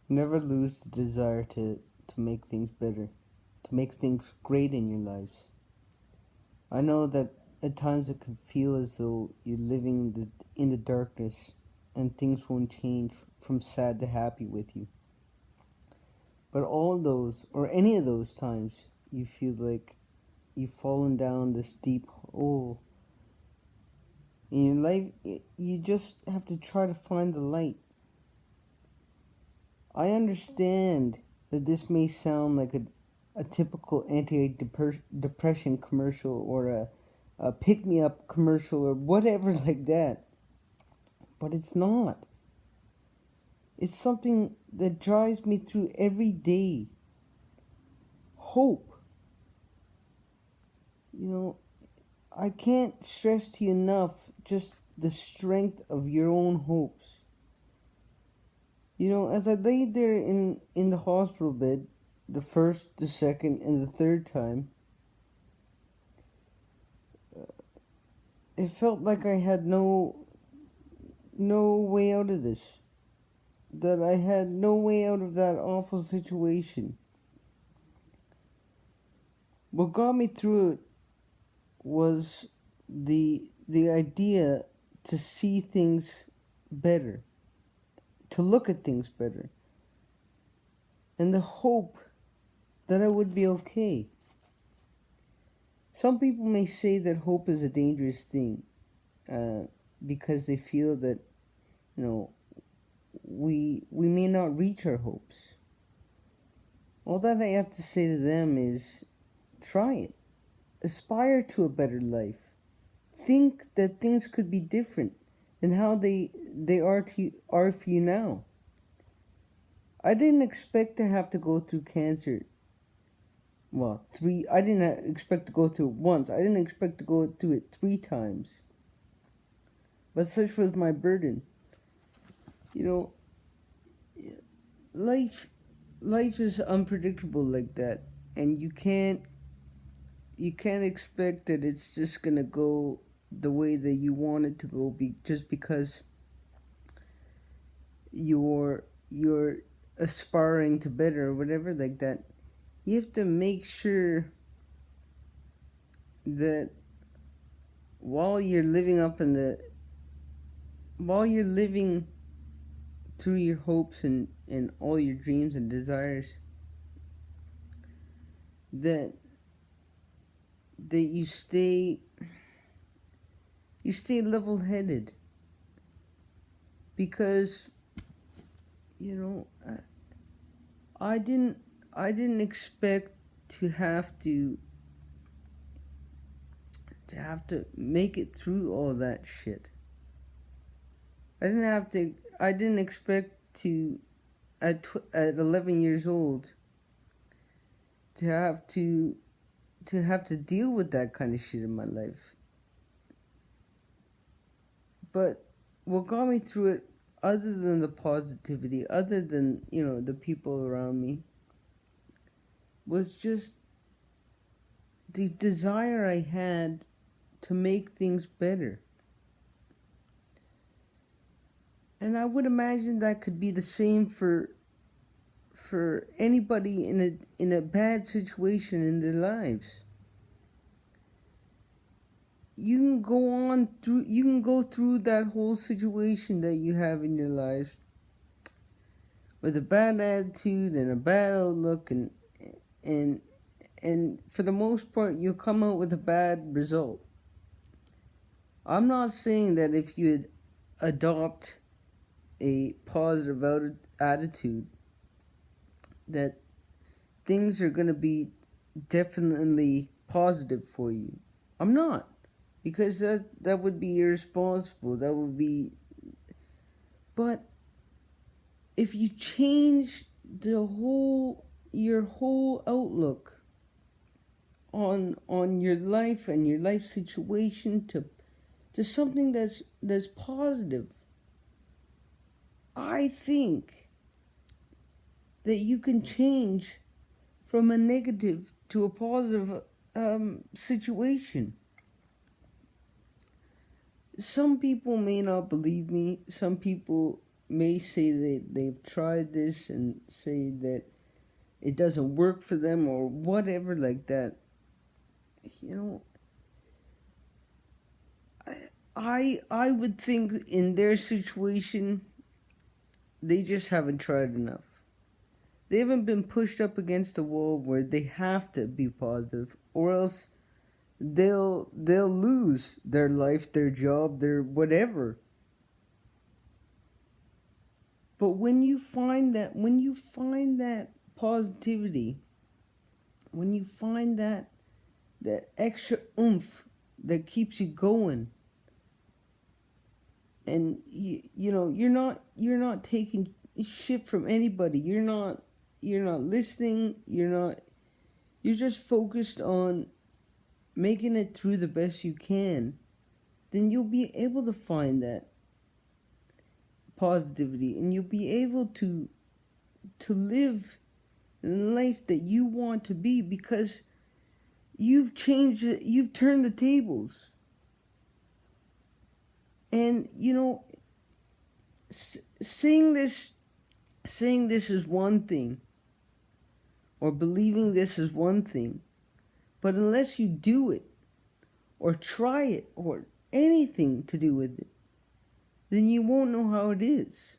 Never lose the desire to make things better, to make things great in your lives. I know that at times it can feel as though you're living in the darkness and things won't change from sad to happy with you. But all those, or any of those times, you feel like you've fallen down this deep hole in your life, you just have to try to find the light. I understand that this may sound like a typical anti-depression commercial or a pick-me-up commercial or whatever like that, but it's not. It's something that drives me through every day. Hope. You know, I can't stress to you enough just the strength of your own hopes. You know, as I laid there in the hospital bed, the first, the second, and the third time, it felt like I had no way out of this. That I had no way out of that awful situation. What got me through it was the idea to see things better, to look at things better, and the hope that I would be okay. Some people may say that hope is a dangerous thing because they feel that, you know, we may not reach our hopes. All that I have to say to them is try it. Aspire to a better life. Think that things could be different than how they are for you now. I didn't expect to have to go through cancer. Well, three. I didn't expect to go through it once. I didn't expect to go through it 3 times. But such was my burden. You know, life life is unpredictable like that, and you can't expect that it's just gonna go the way that you want it to go just because you're aspiring to better or whatever like that. You have to make sure that while you're living up in the while you're living through your hopes and all your dreams and desires, that that you stay level headed, because you know I didn't I didn't expect to have to make it through all that shit. I didn't expect to at 11 years old to have to deal with that kind of shit in my life. But what got me through it, other than the positivity, other than, the people around me, was just the desire I had to make things better. And I would imagine that could be the same for anybody in a bad situation in their lives. You can go through that whole situation that you have in your life with a bad attitude and a bad outlook, and and for the most part you'll come out with a bad result. I'm not saying that if you adopt a positive attitude that things are going to be definitely positive for you. I'm not, because that would be irresponsible. That would be. But if you change your whole outlook on your life and your life situation to something that's positive, I think that you can change from a negative to a positive situation. Some people may not believe me. Some people may say that they've tried this and say that it doesn't work for them or whatever like that, you know, I would think in their situation they just haven't tried enough. They haven't been pushed up against a wall where they have to be positive, or else they'll lose their life, their job, their whatever. But when you find that positivity, when you find that extra oomph that keeps you going, and you know, you're not taking shit from anybody. You're not listening. You're just focused on making it through the best you can. Then you'll be able to find that positivity, and you'll be able to live the life that you want to be, because you've changed it, you've turned the tables. And you know, saying this is one thing, or believing this is one thing, but unless you do it or try it or anything to do with it, then you won't know how it is.